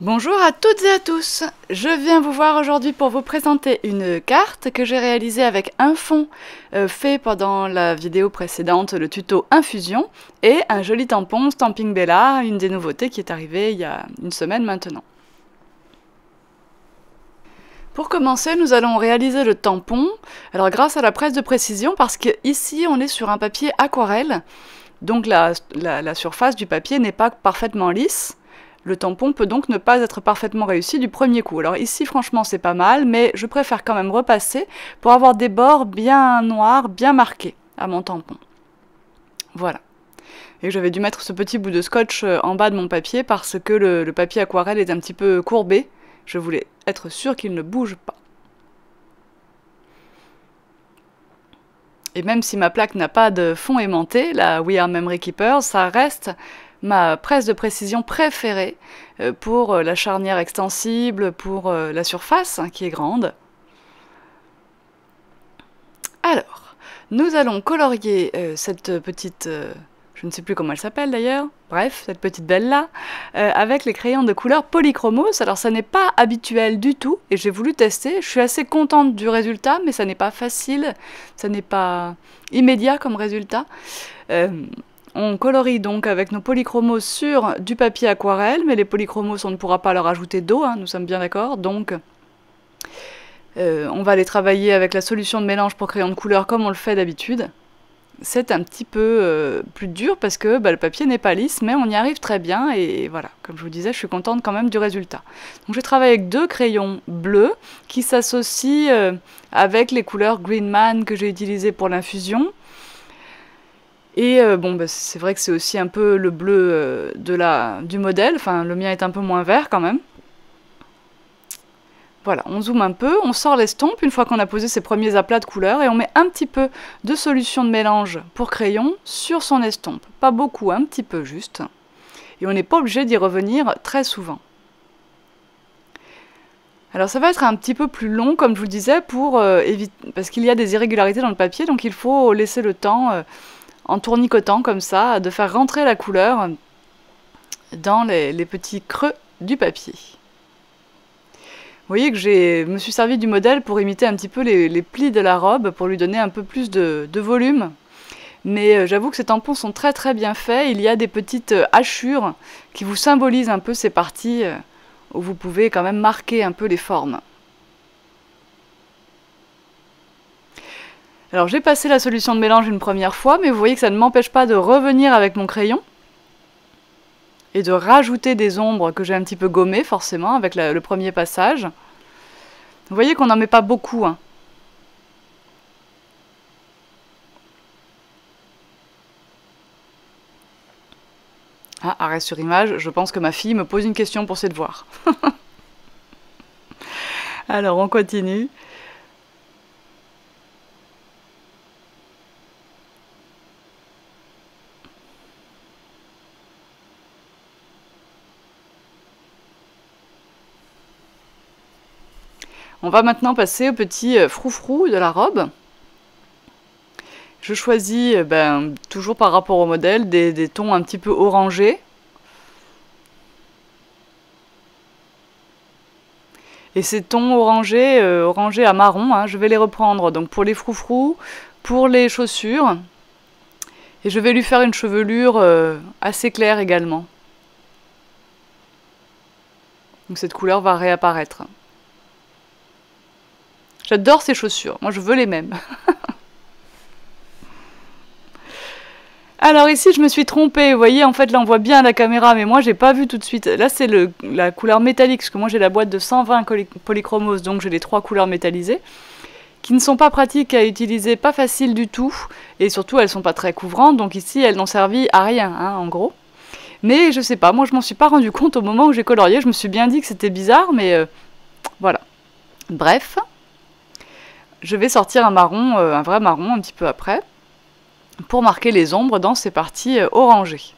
Bonjour à toutes et à tous, je viens vous voir aujourd'hui pour vous présenter une carte que j'ai réalisée avec un fond fait pendant la vidéo précédente, le tuto infusion, et un joli tampon Stamping Bella, une des nouveautés qui est arrivée il y a une semaine maintenant. Pour commencer, nous allons réaliser le tampon, alors grâce à la presse de précision, parce qu'ici on est sur un papier aquarelle, donc la surface du papier n'est pas parfaitement lisse. Le tampon peut donc ne pas être parfaitement réussi du premier coup. Alors ici, franchement, c'est pas mal, mais je préfère quand même repasser pour avoir des bords bien noirs, bien marqués à mon tampon. Voilà. Et j'avais dû mettre ce petit bout de scotch en bas de mon papier parce que le papier aquarelle est un petit peu courbé. Je voulais être sûre qu'il ne bouge pas. Et même si ma plaque n'a pas de fond aimanté, la We Are Memory Keeper, ça reste ma presse de précision préférée pour la charnière extensible, pour la surface qui est grande. Alors, nous allons colorier cette petite, je ne sais plus comment elle s'appelle d'ailleurs, bref, cette petite belle-là, avec les crayons de couleur Polychromos. Alors ça n'est pas habituel du tout, et j'ai voulu tester, je suis assez contente du résultat, mais ça n'est pas facile, ça n'est pas immédiat comme résultat. On colorie donc avec nos polychromos sur du papier aquarelle, mais les polychromos, on ne pourra pas leur ajouter d'eau, hein, nous sommes bien d'accord, donc on va les travailler avec la solution de mélange pour crayon de couleur comme on le fait d'habitude. C'est un petit peu plus dur parce que le papier n'est pas lisse, mais on y arrive très bien, et voilà, comme je vous disais, je suis contente quand même du résultat. Donc je travaille avec deux crayons bleus qui s'associent avec les couleurs Greenman que j'ai utilisées pour l'infusion. Et c'est vrai que c'est aussi un peu le bleu du modèle, enfin le mien est un peu moins vert quand même. Voilà, on zoome un peu, on sort l'estompe une fois qu'on a posé ses premiers aplats de couleurs et on met un petit peu de solution de mélange pour crayon sur son estompe. Pas beaucoup, un petit peu juste. Et on n'est pas obligé d'y revenir très souvent. Alors ça va être un petit peu plus long, comme je vous disais, parce qu'il y a des irrégularités dans le papier, donc il faut laisser le temps, en tournicotant comme ça, de faire rentrer la couleur dans les petits creux du papier. Vous voyez que je me suis servi du modèle pour imiter un petit peu les plis de la robe, pour lui donner un peu plus de volume. Mais j'avoue que ces tampons sont très très bien faits. Il y a des petites hachures qui vous symbolisent un peu ces parties où vous pouvez quand même marquer un peu les formes. Alors j'ai passé la solution de mélange une première fois, mais vous voyez que ça ne m'empêche pas de revenir avec mon crayon et de rajouter des ombres que j'ai un petit peu gommées, forcément, avec le premier passage. Vous voyez qu'on n'en met pas beaucoup, hein. Ah, arrêt sur image, je pense que ma fille me pose une question pour ses devoirs. Alors, on continue. On va maintenant passer au petit froufrou de la robe. Je choisis, toujours par rapport au modèle, des tons un petit peu orangés. Et ces tons orangés à marron, hein, je vais les reprendre donc pour les froufrous, pour les chaussures. Et je vais lui faire une chevelure assez claire également. Donc cette couleur va réapparaître. J'adore ces chaussures, moi je veux les mêmes. Alors ici je me suis trompée, vous voyez, en fait là on voit bien à la caméra, mais moi j'ai pas vu tout de suite. Là c'est la couleur métallique, parce que moi j'ai la boîte de 120 polychromos, donc j'ai les 3 couleurs métallisées, qui ne sont pas pratiques à utiliser, pas faciles du tout, et surtout elles sont pas très couvrantes, donc ici elles n'ont servi à rien, hein, en gros. Mais je sais pas, moi je m'en suis pas rendu compte au moment où j'ai colorié, je me suis bien dit que c'était bizarre, mais voilà. Bref. Je vais sortir un marron, un vrai marron un petit peu après, pour marquer les ombres dans ces parties orangées.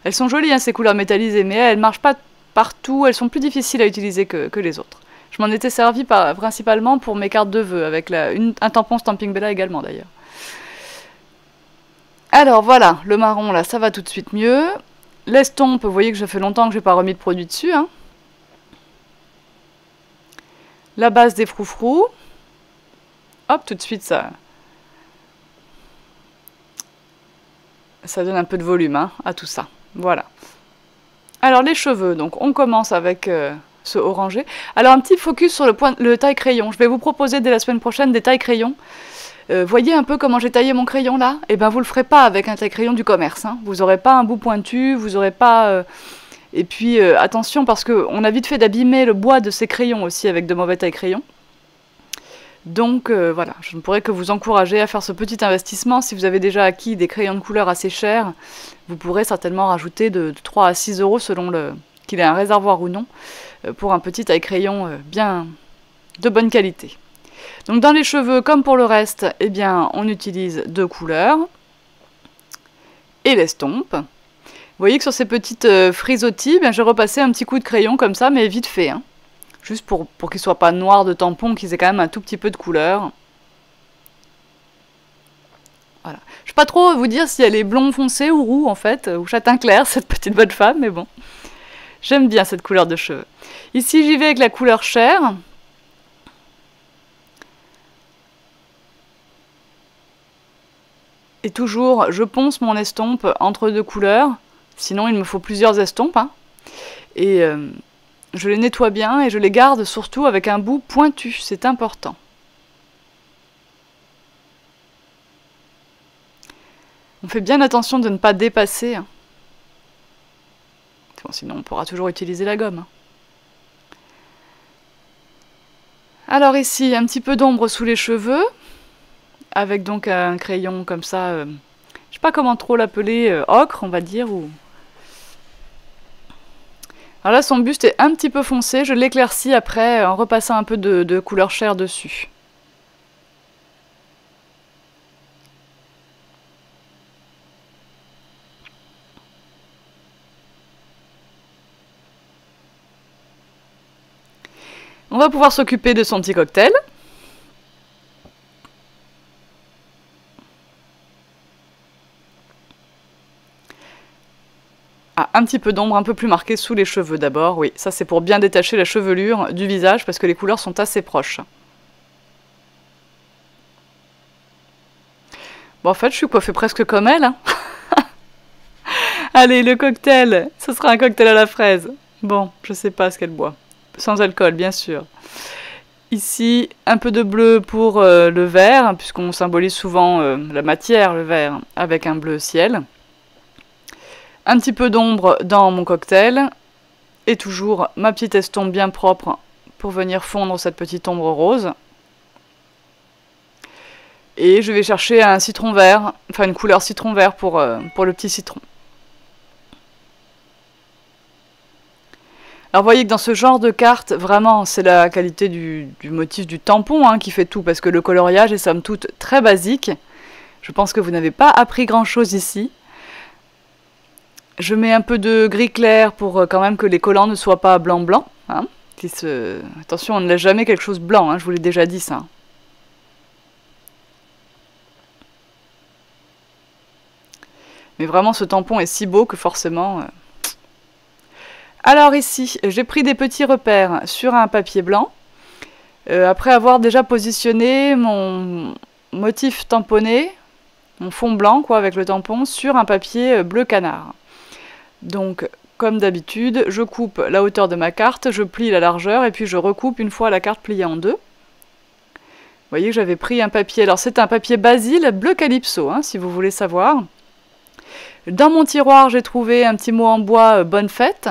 Elles sont jolies, hein, ces couleurs métallisées, mais elles ne marchent pas partout, elles sont plus difficiles à utiliser que les autres. Je m'en étais servi principalement pour mes cartes de vœux, avec un tampon Stamping Bella également d'ailleurs. Alors voilà, le marron là, ça va tout de suite mieux. L'estompe, vous voyez que ça fait longtemps que je n'ai pas remis de produit dessus. Hein. La base des froufrous. Hop, tout de suite ça donne un peu de volume hein, à tout ça. Voilà. Alors les cheveux, donc on commence avec ce orangé. Alors un petit focus sur le taille crayon. Je vais vous proposer dès la semaine prochaine des tailles crayons. Voyez un peu comment j'ai taillé mon crayon là? Eh bien vous le ferez pas avec un taille crayon du commerce. Hein. Vous n'aurez pas un bout pointu, vous n'aurez pas... Et puis attention parce qu'on a vite fait d'abîmer le bois de ces crayons aussi avec de mauvais taille crayons. Donc voilà, je ne pourrais que vous encourager à faire ce petit investissement. Si vous avez déjà acquis des crayons de couleur assez chers, vous pourrez certainement rajouter de 3 à 6 € selon qu'il ait un réservoir ou non, pour un petit taille crayon bien de bonne qualité. Donc dans les cheveux, comme pour le reste, eh bien, on utilise 2 couleurs et l'estompe. Vous voyez que sur ces petites frisottis, eh j'ai repassé un petit coup de crayon comme ça, mais vite fait. Hein. Juste pour qu'ils ne soient pas noirs de tampon, qu'ils aient quand même un tout petit peu de couleur. Voilà. Je ne sais pas trop vous dire si elle est blond foncé ou roux en fait, ou châtain clair, cette petite bonne femme, mais bon. J'aime bien cette couleur de cheveux. Ici, j'y vais avec la couleur chair. Et toujours, je ponce mon estompe entre 2 couleurs. Sinon, il me faut plusieurs estompes. Hein. Et je les nettoie bien et je les garde surtout avec un bout pointu. C'est important. On fait bien attention de ne pas dépasser. Hein. Bon, sinon, on pourra toujours utiliser la gomme. Hein. Alors ici, un petit peu d'ombre sous les cheveux. Avec donc un crayon comme ça, je ne sais pas comment trop l'appeler, ocre on va dire. Ou... Alors là son buste est un petit peu foncé, je l'éclaircis après en repassant un peu de couleur chair dessus. On va pouvoir s'occuper de son petit cocktail. Ah, un petit peu d'ombre un peu plus marquée sous les cheveux d'abord, oui. Ça c'est pour bien détacher la chevelure du visage parce que les couleurs sont assez proches. Bon en fait je suis coiffée presque comme elle. Hein. Allez le cocktail, ce sera un cocktail à la fraise. Bon, je sais pas ce qu'elle boit. Sans alcool bien sûr. Ici, un peu de bleu pour le vert, puisqu'on symbolise souvent la matière, le vert, avec un bleu ciel. Un petit peu d'ombre dans mon cocktail. Et toujours ma petite estompe bien propre pour venir fondre cette petite ombre rose. Et je vais chercher un citron vert, enfin une couleur citron vert pour le petit citron. Alors vous voyez que dans ce genre de carte, vraiment c'est la qualité du motif du tampon hein, qui fait tout, parce que le coloriage est somme toute très basique. Je pense que vous n'avez pas appris grand chose ici. Je mets un peu de gris clair pour quand même que les collants ne soient pas blanc-blanc. Hein, Attention, on ne laisse jamais quelque chose blanc, hein, je vous l'ai déjà dit ça. Mais vraiment ce tampon est si beau que forcément... Alors ici, j'ai pris des petits repères sur un papier blanc. Après avoir déjà positionné mon motif tamponné, mon fond blanc quoi, avec le tampon, sur un papier bleu canard. Donc, comme d'habitude, je coupe la hauteur de ma carte, je plie la largeur et puis je recoupe une fois la carte pliée en deux. Vous voyez que j'avais pris un papier, alors c'est un papier Basile bleu Calypso, hein, si vous voulez savoir. Dans mon tiroir, j'ai trouvé un petit mot en bois Bonne Fête.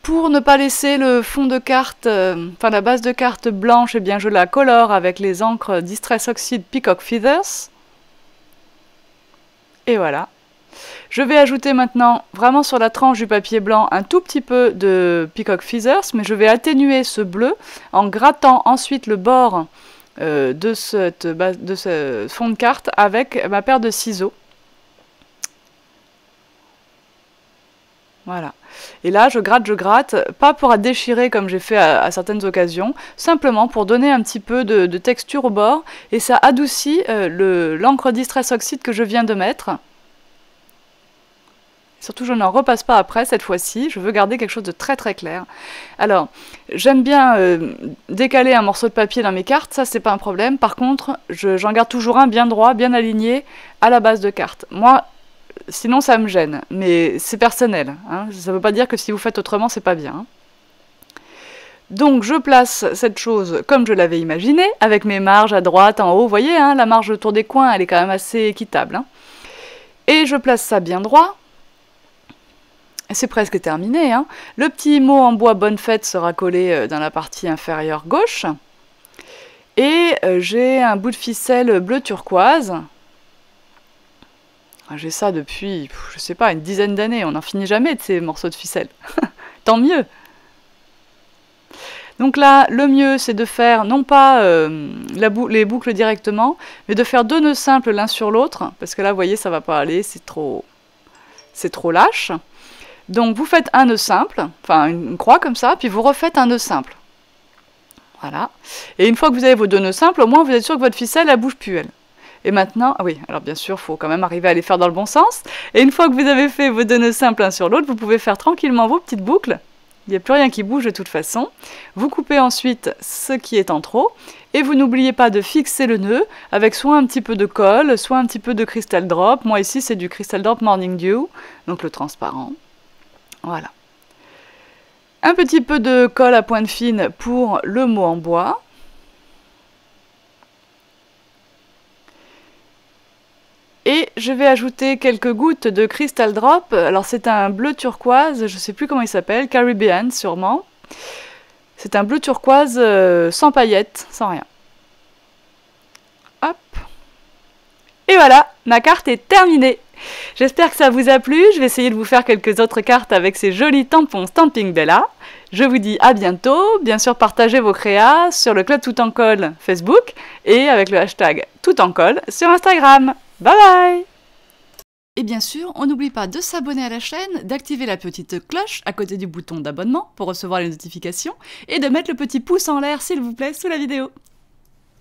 Pour ne pas laisser le fond de carte, enfin la base de carte blanche, eh bien je la colore avec les encres Distress Oxide Peacock Feathers. Et voilà. Je vais ajouter maintenant, vraiment sur la tranche du papier blanc, un tout petit peu de Peacock Feathers, mais je vais atténuer ce bleu en grattant ensuite le bord de ce fond de carte avec ma paire de ciseaux. Voilà. Et là, je gratte, pas pour déchirer comme j'ai fait à certaines occasions, simplement pour donner un petit peu de texture au bord, et ça adoucit l'encre Distress Oxide que je viens de mettre. Surtout, je n'en repasse pas après, cette fois-ci. Je veux garder quelque chose de très très clair. Alors, j'aime bien décaler un morceau de papier dans mes cartes, ça c'est pas un problème. Par contre, j'en garde toujours un bien droit, bien aligné, à la base de carte. Moi, sinon ça me gêne, mais c'est personnel. Hein. Ça ne veut pas dire que si vous faites autrement, c'est pas bien. Hein. Donc je place cette chose comme je l'avais imaginé, avec mes marges à droite, en haut. Vous voyez, hein, la marge autour des coins, elle est quand même assez équitable. Hein. Et je place ça bien droit. C'est presque terminé. Hein. Le petit mot en bois bonne fête sera collé dans la partie inférieure gauche. Et j'ai un bout de ficelle bleu turquoise. J'ai ça depuis, je sais pas, une dizaine d'années. On n'en finit jamais de ces morceaux de ficelle. Tant mieux. Donc là, le mieux, c'est de faire, non pas les boucles directement, mais de faire 2 nœuds simples l'un sur l'autre, parce que là, vous voyez, ça va pas aller, c'est trop lâche. Donc, vous faites un nœud simple, enfin une croix comme ça, puis vous refaites un nœud simple. Voilà. Et une fois que vous avez vos 2 nœuds simples, au moins, vous êtes sûr que votre ficelle, elle bouge plus, elle. Et maintenant, ah oui, alors bien sûr, il faut quand même arriver à les faire dans le bon sens. Et une fois que vous avez fait vos 2 nœuds simples l'un sur l'autre, vous pouvez faire tranquillement vos petites boucles. Il n'y a plus rien qui bouge de toute façon. Vous coupez ensuite ce qui est en trop. Et vous n'oubliez pas de fixer le nœud avec soit un petit peu de colle, soit un petit peu de Crystal Drop. Moi ici, c'est du Crystal Drop Morning Dew, donc le transparent. Voilà. Un petit peu de colle à pointe fine pour le mot en bois. Et je vais ajouter quelques gouttes de Crystal Drop. Alors c'est un bleu turquoise, je ne sais plus comment il s'appelle, Caribbean sûrement. C'est un bleu turquoise sans paillettes, sans rien. Hop. Et voilà, ma carte est terminée. J'espère que ça vous a plu. Je vais essayer de vous faire quelques autres cartes avec ces jolis tampons Stamping Bella. Je vous dis à bientôt. Bien sûr, partagez vos créas sur le Club Tout en Colle Facebook et avec le hashtag Tout en Colle sur Instagram. Bye bye! Et bien sûr, on n'oublie pas de s'abonner à la chaîne, d'activer la petite cloche à côté du bouton d'abonnement pour recevoir les notifications et de mettre le petit pouce en l'air s'il vous plaît sous la vidéo.